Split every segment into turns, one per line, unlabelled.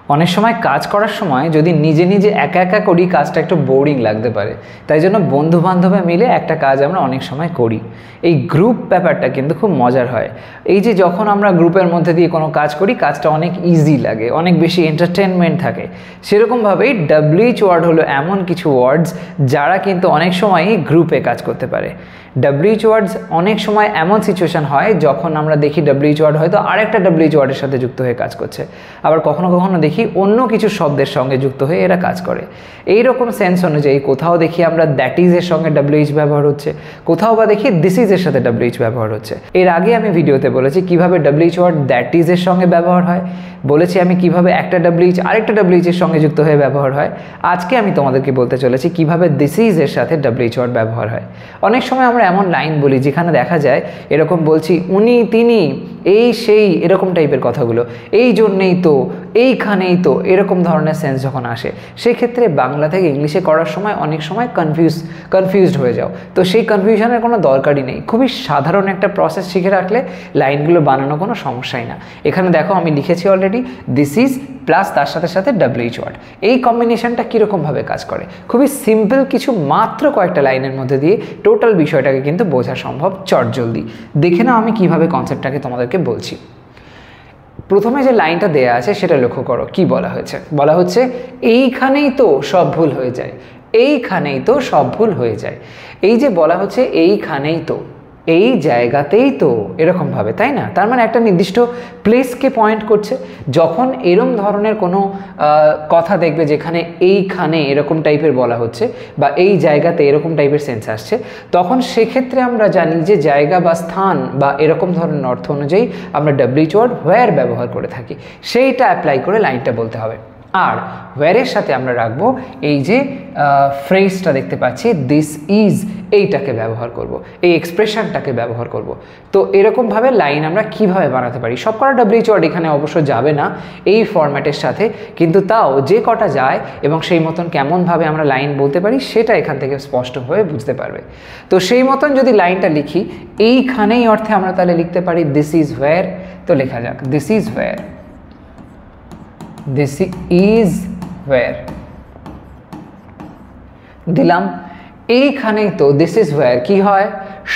অনেক সময় কাজ করার সময় যদি নিজে নিজে একা একা করি কাজটা একটু বোরিং লাগতে পারে, তাই জন্য বন্ধু বান্ধবে মিলে একটা কাজ আমরা অনেক সময় করি। এই গ্রুপ ব্যাপারটা কিন্তু খুব মজার হয়। এই যে যখন আমরা গ্রুপের মধ্যে দিয়ে কোনো কাজ করি কাজটা অনেক ইজি লাগে, অনেক বেশি এন্টারটেনমেন্ট থাকে। সেরকমভাবেই WH ওয়ার্ড হলো এমন কিছু ওয়ার্ডস যারা কিন্তু অনেক সময়ই গ্রুপে কাজ করতে পারে। WH ওয়ার্ডস অনেক সময় এমন সিচুয়েশন হয় যখন আমরা দেখি WH ওয়ার্ড হয়তো আরেকটা WH ওয়ার্ডের সাথে যুক্ত হয়ে কাজ করছে, আবার কখনো কখনো দেখি অন্য কিছু শব্দের সঙ্গে যুক্ত হয়ে এরা কাজ করে। এই রকম সেন্স অনুযায়ী কোথাও দেখি আমরা দ্যাট ইজ এর সঙ্গে WH ব্যবহার হচ্ছে, কোথাও বা দেখি দিস ইজ এর সাথে WH ব্যবহার হচ্ছে। এর আগে আমি ভিডিওতে বলেছি কিভাবে WH ওয়ার্ড দ্যাট ইজ এর সঙ্গে ব্যবহার হয়, বলেছি আমি কিভাবে একটা WH আরেকটা WH এর সঙ্গে যুক্ত হয়ে ব্যবহার হয়। আজকে আমি তোমাদেরকে বলতে চলেছি কিভাবে দিস ইজ এর সাথে WH ওয়ার্ড ব্যবহার হয়। অনেক সময় আমরা এমন লাইন বলি যেখানে দেখা যায় এরকম বলছি উনি তিনি এই সেই এরকম টাইপের কথাগুলো, এই জন্যেই তো, এইখানেই তো, এরকম ধরনের সেন্স যখন আসে সেই ক্ষেত্রে বাংলা থেকে ইংলিশে করার সময় অনেক সময় কনফিউজড হয়ে যাও। তো সেই কনফিউশনের কোনো দরকারই নেই, খুবই সাধারণ একটা প্রসেস শিখে রাখলে লাইনগুলো বানানো কোনো সমস্যাই না। এখানে দেখো আমি লিখেছি অলরেডি দিস ইজ প্লাস তার সাথে সাথে WH ওয়ার্ড। এই কম্বিনেশনটা কীরকমভাবে কাজ করে, খুবই সিম্পল কিছু মাত্র কয়েকটা লাইনের মধ্যে দিয়ে টোটাল বিষয়টাকে কিন্তু বোঝা সম্ভব চটজলদি। দেখে নাও আমি কিভাবে কনসেপ্টটাকে তোমাদেরকে বলছি। প্রথমে যে লাইনটা দেয়া আছে সেটা লক্ষ্য করো, কি বলা হয়েছে। বলা হচ্ছে এইখানেই তো সব ভুল হয়ে যায়, এইখানেই তো সব ভুল হয়ে যায়। এই যে বলা হচ্ছে এইখানেই তো, এই জায়গাতেই তো, এরকমভাবে, তাই না? তার মানে একটা নির্দিষ্ট প্লেসকে পয়েন্ট করছে। যখন এরকম ধরনের কোনো কথা দেখবে যেখানে এইখানে এরকম টাইপের বলা হচ্ছে বা এই জায়গাতে এরকম টাইপের সেন্স আসছে, তখন সেক্ষেত্রে আমরা জানি যে জায়গা বা স্থান বা এরকম ধরনের অর্থ অনুযায়ী আমরা WH ওয়ার্ড হোয়ার ব্যবহার করে থাকি। সেইটা অ্যাপ্লাই করে লাইনটা বলতে হবে। আর হোয়ারের সাথে আমরা রাখবো এই যে ফ্রেজটা দেখতে পাচ্ছি দিস ইজ, এইটাকে ব্যবহার করব, এই এক্সপ্রেশনটাকে ব্যবহার করব। তো এরকমভাবে লাইন আমরা কিভাবে বানাতে পারি। সব কটা WH ওয়ার্ড এখানে অবশ্য যাবে না এই ফরম্যাটের সাথে, কিন্তু তাও যে কটা যায় এবং সেই মতন কেমনভাবে আমরা লাইন বলতে পারি সেটা এখান থেকে স্পষ্ট হয়ে বুঝতে পারবে। তো সেই মতন যদি লাইনটা লিখি এইখানেই অর্থে আমরা তাহলে লিখতে পারি দিস ইজ হোয়ার। তো লেখা যাক this is where, this is হোয়ার দিলাম। এইখানেই তো দিস ইজ হোয়ার কি হয়,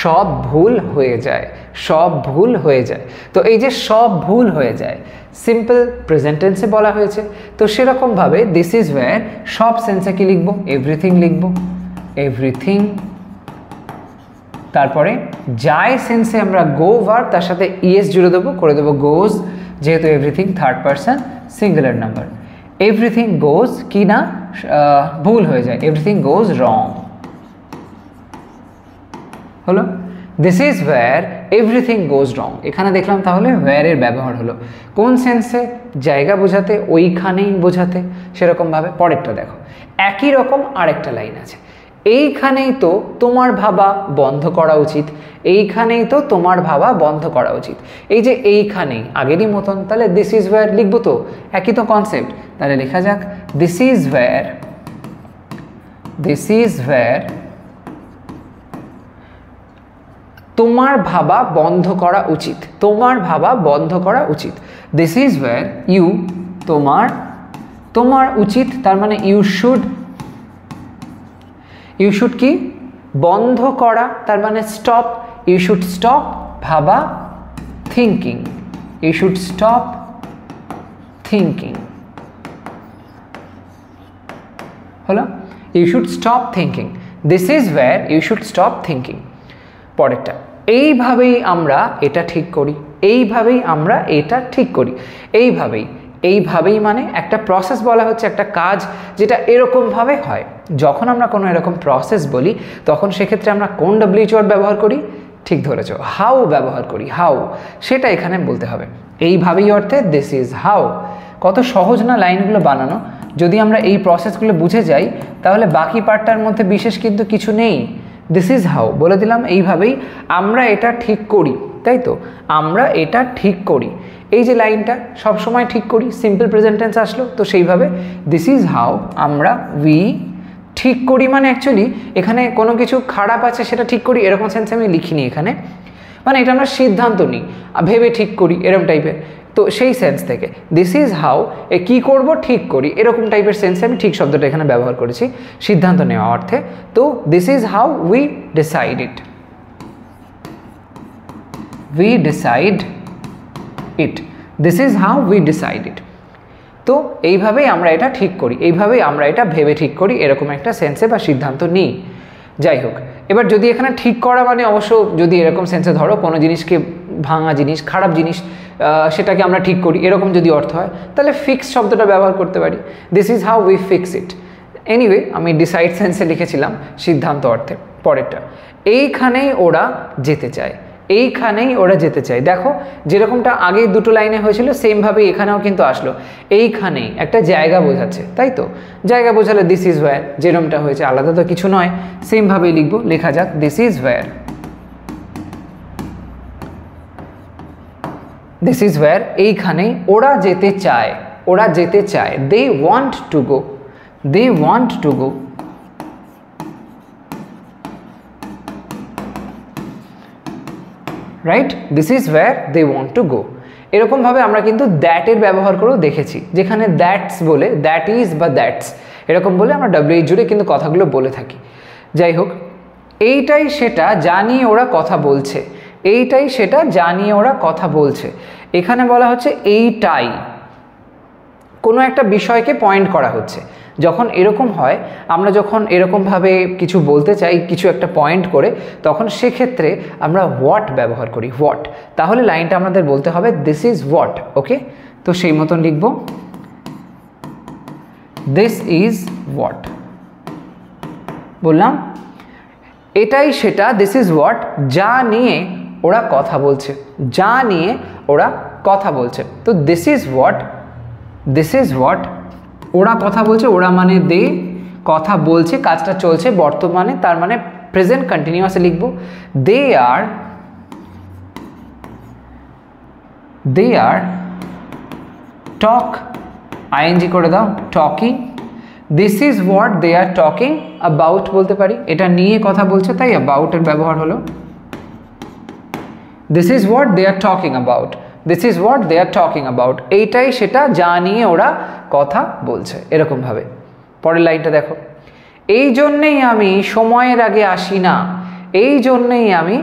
সব ভুল হয়ে যায়, সব ভুল হয়ে যায়। তো এই যে সব ভুল হয়ে যায় সিম্পল প্রেজেন্ট টেন্সে বলা হয়েছে। তো সেরকমভাবে দিস ইজ হোয়ার সব সেন্সে কি লিখবো, এভরিথিং লিখবো, এভরিথিং। তারপরে যায় সেন্সে আমরা গো ভার্ব তার সাথে ইএস জুড়ে দেবো, করে দেবো গোজ, যেহেতু everything third person singular number. Everything goes কি না ভুল হয়ে যায়, এভরিথিং গোজ রং হলো। This is where everything goes wrong. এখানে দেখলাম তাহলে হোয়ারের ব্যবহার হলো কোন সেন্সে, জায়গা বোঝাতে, ওইখানেই বোঝাতে। সেরকমভাবে পরেরটা দেখো, একই রকম আরেকটা লাইন আছে, এইখানেই তো তোমার ভাবা বন্ধ করা উচিত, এইখানেই তো তোমার ভাবা বন্ধ করা উচিত। এই যে এইখানেই আগেরই মতন, তাহলে দিস ইজ হোয়ার লিখবো, তো একই তো কনসেপ্ট। তাহলে লেখা যাক this is where, this is হোয়ার তোমার ভাবা বন্ধ করা উচিত, তোমার ভাবা বন্ধ করা উচিত। দিস ইজ হোয়ার ইউ, তোমার, তোমার উচিত তার মানে ইউ শুড, ইউ শুড কি বন্ধ করা তার মানে স্টপ, ইউ শুড স্টপ ভাবা thinking, you should stop thinking হলো, you should stop thinking. This is where you should stop thinking. পরেরটা, এইভাবেই আমরা এটা ঠিক করি, এইভাবেই আমরা এটা ঠিক করি। এইভাবেই, এইভাবেই মানে একটা প্রসেস বলা হচ্ছে, একটা কাজ যেটা এরকমভাবে হয়। যখন আমরা কোনো এরকম প্রসেস বলি তখন সেক্ষেত্রে আমরা কোন WH ওয়ার্ড ব্যবহার করি, ঠিক ধরেছ, হাউ ব্যবহার করি, হাউ। সেটা এখানে বলতে হবে এইভাবেই অর্থে দিস ইজ হাউ। কত সহজ না লাইনগুলো বানানো। যদি আমরা এই প্রসেসগুলো বুঝে যাই তাহলে বাকি পার্টটার মধ্যে বিশেষ কিন্তু কিছু নেই। দিস ইজ হাউ বলে দিলাম, এইভাবেই আমরা এটা ঠিক করি, তাই তো, আমরা এটা ঠিক করি। এই যে লাইনটা সবসময় ঠিক করি, সিম্পল প্রেজেন্ট টেন্স আসলো, তো সেইভাবে দিস ইজ হাউ আমরা উই ঠিক করি। মানে অ্যাকচুয়ালি এখানে কোনো কিছু খারাপ আছে সেটা ঠিক করি এরকম সেন্সে আমি লিখিনি এখানে, মানে এটা আমরা সিদ্ধান্ত নিই, ভেবে ঠিক করি, এরকম টাইপের। তো সেই সেন্স থেকে দিস ইজ হাউ, কী করবো ঠিক করি, এরকম টাইপের সেন্সে আমি ঠিক শব্দটা এখানে ব্যবহার করেছি সিদ্ধান্ত নেওয়া অর্থে। তো this is how we decide it, we decide it, this is how we decide it। তো এইভাবেই আমরা এটা ঠিক করি, এইভাবেই আমরা এটা ভেবে ঠিক করি, এরকম একটা সেন্সে বা সিদ্ধান্ত নিই। যাই হোক, এবার যদি এখানে ঠিক করা মানে অবশ্য যদি এরকম সেন্সে ধরো কোনো জিনিসকে, ভাঙা জিনিস, খারাপ জিনিস, সেটাকে আমরা ঠিক করি, এরকম যদি অর্থ হয়, তাহলে ফিক্স শব্দটা ব্যবহার করতে পারি, this is how we fix it. Anyway, আমি ডিসাইড সেন্সে লিখেছিলাম সিদ্ধান্ত অর্থে। পরেরটা, এইখানেই ওরা যেতে চায়, এইখানেই ওরা যেতে চায়। দেখো যেরকমটা আগে দুটো লাইনে হয়েছিল সেমভাবে এখানেও কিন্তু আসলো, এইখানেই একটা জায়গা বোঝাচ্ছে, তাই তো? জায়গা বোঝালে দিস ইজ ওয়্যার, যেরকমটা হয়েছে, আলাদা তো কিছু নয়, সেমভাবেই লিখবো। লেখা যাক this is where, this is where, এইখানেই ওরা যেতে চায়, ওরা যেতে চায়, they want to go, they want to go. Right, this is where they want to go. এরকমভাবে আমরা কিন্তু দ্যাটের ব্যবহার করেও দেখেছি, যেখানে দ্যাটস বলে, দ্যাট ইজ বা দ্যাটস এরকম বলে আমরা ডাব্লিউ জুড়ে কিন্তু কথাগুলো বলে থাকি। যাই হোক, এইটাই সেটা জানিয়ে ওরা কথা বলছে, এইটাই সেটা জানিয়ে ওরা কথা বলছে। এখানে বলা হচ্ছে এইটাই, কোনো একটা বিষয়কে পয়েন্ট করা হচ্ছে। যখন এরকম হয়, আমরা যখন এরকমভাবে কিছু বলতে চাই, কিছু একটা পয়েন্ট করে, তখন সেক্ষেত্রে আমরা হোয়াট ব্যবহার করি, হোয়াট। তাহলে লাইনটা আমাদের বলতে হবে দিস ইজ হোয়াট। ওকে, তো সেই মতন লিখব দিস ইজ হোয়াট। বললাম এটাই সেটা, দিস ইজ হোয়াট, যা নিয়ে ওরা কথা বলছে, যা নিয়ে ওরা কথা বলছে। তো this is what, this is what, ওরা কথা বলছে, ওরা মানে দে, কথা বলছে, কাজটা চলছে বর্তমানে, তার মানে প্রেজেন্ট কন্টিনিউয়াসে লিখব। দে আর টক, আইএনজি করে দাও, talking. This is what they are talking about বলতে পারি, এটা নিয়ে কথা বলছে তাই অ্যাবাউটের ব্যবহার হলো। This is what they are talking about, this is what they are talking about, এইটাই সেটা যা নিয়ে ওরা কথা বলছে, এরকমভাবে। পরের লাইনটা দেখো, এই জন্যেই আমি সময়ের আগে আসি না, এই জন্যেই আমি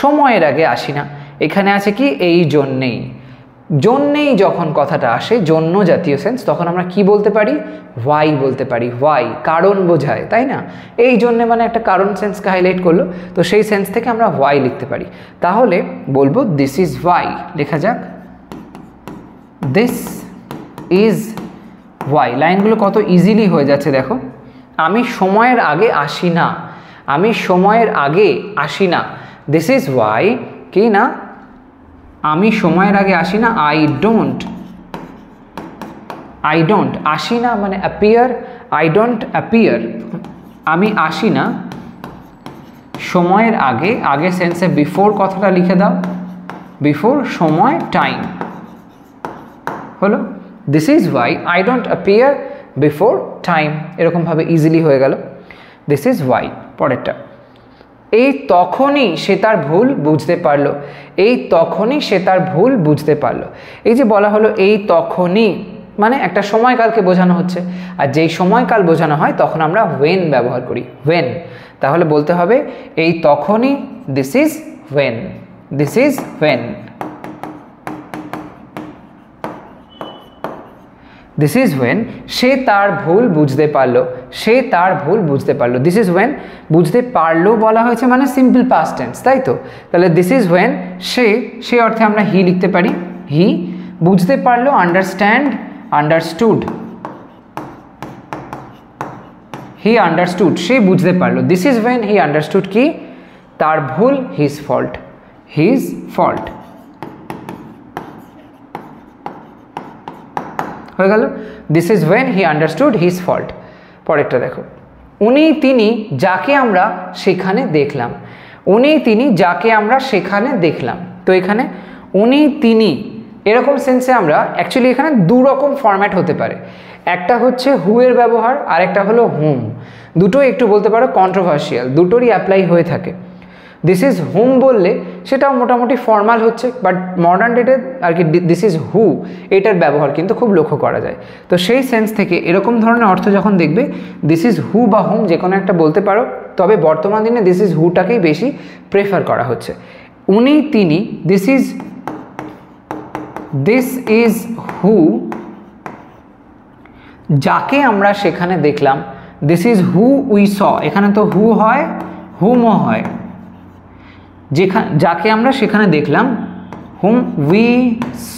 সময়ের আগে আসি না। এখানে আছে কি এই জন্যেই, জন্যেই যখন কথাটা আসে, জন্য জাতীয় সেন্স, তখন আমরা কি বলতে পারি, হোয়াই বলতে পারি, হোয়াই, কারণ বোঝায়, তাই না? এই জন্যে মানে একটা কারণ সেন্সকে হাইলাইট করলো, তো সেই সেন্স থেকে আমরা হোয়াই লিখতে পারি। তাহলে বলবো দিস ইজ হোয়াই। লেখা যাক দিস ইজ হোয়াই। লাইনগুলো কত ইজিলি হয়ে যাচ্ছে দেখো। আমি সময়ের আগে আসি না, আমি সময়ের আগে আসি না, দিস ইজ হোয়াই কি না, আমি সময়ের আগে আসি না, আই ডোন্ট, আই ডোন্ট, আসি না মানে অ্যাপিয়ার, আই ডোন্ট অ্যাপিয়ার, আমি আসি না সময়ের আগে, আগে সেন্সে বিফোর কথাটা লিখে দাও, বিফোর সময়, টাইম হলো। This is why I don't appear before time, এরকমভাবে ইজিলি হয়ে গেল, দিস ইজ হোয়াই। পরেরটা, এই তখনই সে তার ভুল বুঝতে পারলো, এই তখনই সে তার ভুল বুঝতে পারলো। এই যে বলা হলো এই তখনই, মানে একটা সময়কালকে বোঝানো হচ্ছে, আর যেই সময়কাল বোঝানো হয় তখন আমরা ওয়েন ব্যবহার করি, ওয়েন। তাহলে বলতে হবে এই তখনই, this is when, this is when, this is when সে তার ভুল বুঝতে পারলো, সে তার ভুল বুঝতে পারলো। দিস ইজ ওয়েন বুঝতে পারলো বলা হয়েছে মানে সিম্পল পাস্ট টেন্স, তাই তো? তাহলে দিস ইজ ওয়েন সে, সে অর্থে আমরা হি লিখতে পারি, হি বুঝতে পারলো, আন্ডারস্ট্যান্ড, আন্ডারস্টুড, হি আন্ডারস্টুড, সে বুঝতে পারলো। This is when he understood কি, তার ভুল, হিজ ফল্ট, হিজ ফল্ট হয়ে গেল। This is when he understood his fault. পরেরটা দেখো, উনি তিনি যাকে আমরা সেখানে দেখলাম, উনি তিনি যাকে আমরা সেখানে দেখলাম। তো এখানে উনি তিনি এরকম সেন্সে আমরা অ্যাকচুয়ালি এখানে দু রকম ফরম্যাট হতে পারে, একটা হচ্ছে হু এর ব্যবহার আর একটা হলো হুম। দুটোই একটু বলতে পারো কন্ট্রোভার্সিয়াল, দুটোরই অ্যাপ্লাই হয়ে থাকে। দিস ইজ হুম বললে সেটাও মোটামুটি ফর্মাল হচ্ছে, বাট মডার্ন ডেটে আর কি দিস ইজ হু এটার ব্যবহার কিন্তু খুব লক্ষ্য করা যায়। তো সেই সেন্স থেকে এরকম ধরনের অর্থ যখন দেখবে দিস ইজ হু বা হুম যে কোনো একটা বলতে পারো, তবে বর্তমান দিনে দিস ইজ হুটাকেই বেশি প্রেফার করা হচ্ছে। উনি, তিনি, দিস ইজ হু যাকে আমরা সেখানে দেখলাম, this is who we saw, এখানে তো হু হয় হুমও হয়, যাকে আমরা সেখানে দেখলাম হুম উই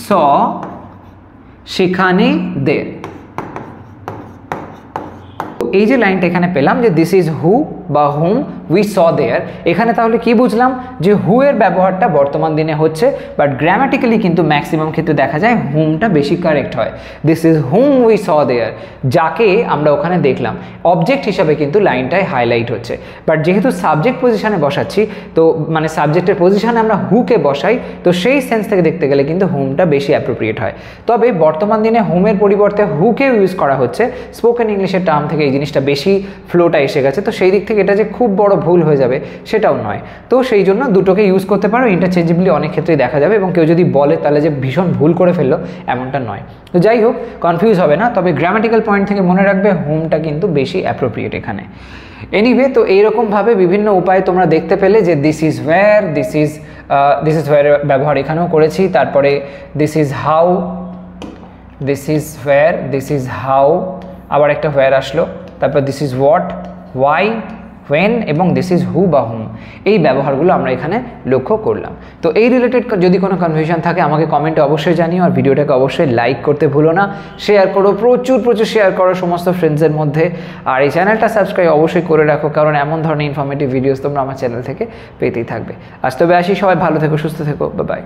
স সেখানে দের। এই যে লাইনটা এখানে পেলাম যে দিস ইজ হু বা হুম উই স দেয়ার, এখানে তাহলে কি বুঝলাম যে হু এর ব্যবহারটা বর্তমান দিনে হচ্ছে, বাট গ্রামাটিক্যালি কিন্তু ম্যাক্সিমাম ক্ষেত্রে দেখা যায় হুমটা বেশি কারেক্ট হয়। This is whom we saw there, যাকে আমরা ওখানে দেখলাম, অবজেক্ট হিসাবে কিন্তু লাইনটায় হাইলাইট হচ্ছে। বাট যেহেতু সাবজেক্ট পজিশানে বসাচ্ছি, তো মানে সাবজেক্টের পজিশানে আমরা হুকে বসাই, তো সেই সেন্স থেকে দেখতে গেলে কিন্তু হুমটা বেশি অ্যাপ্রোপ্রিয়েট হয়। তবে বর্তমান দিনে হুমের পরিবর্তে হুকে ইউজ করা হচ্ছে, স্পোকেন ইংলিশের টার্ম থেকে এই জিনিসটা বেশি ফ্লোটা এসে গেছে, তো সেই দিক থেকে এটা যে খুব বড় ভুল হয়ে যাবে সেটাও নয়। তো সেই জন্য দুটোকে ইউজ করতে পারো, ইন্টারচেঞ্জেবলি অনেক ক্ষেত্রেই দেখা যাবে, এবং কেউ যদি বলে তাহলে যে ভীষণ ভুল করে ফেললো এমনটা নয়। তো যাই হোক, কনফিউজ হবে না, তবে গ্রামাটিক্যাল পয়েন্ট থেকে মনে রাখবে হুমটা কিন্তু বেশি অ্যাপ্রোপ্রিয়েট এখানে। এনিওয়ে, তো এইরকমভাবে বিভিন্ন উপায় তোমরা দেখতে পেলে যে this is where, this is where ব্যবহার এখানেও করেছি, তারপরে this is how, this is where, this is how, আবার একটা ওয়্যার আসলো, তারপর this is what, why, when এবং দিস ইজ হু বা হুম, এই ব্যবহারগুলো আমরা এখানে লক্ষ্য করলাম। তো এই রিলেটেড যদি কোনো কনফিউশন থাকে আমাকে কমেন্টে অবশ্যই জানিও, আর ভিডিওটাকে অবশ্যই লাইক করতে ভুলো না, শেয়ার করো, প্রচুর শেয়ার করো সমস্ত ফ্রেন্ডসের মধ্যে, আর এই চ্যানেলটা সাবস্ক্রাইব অবশ্যই করে রাখো, কারণ এমন ধরনের ইনফরমেটিভ ভিডিওস তোমরা আমার চ্যানেল থেকে পেতেই থাকবে। আজ তবে আসি, সবাই ভালো থেকো, সুস্থ থেকো, বাই বাই।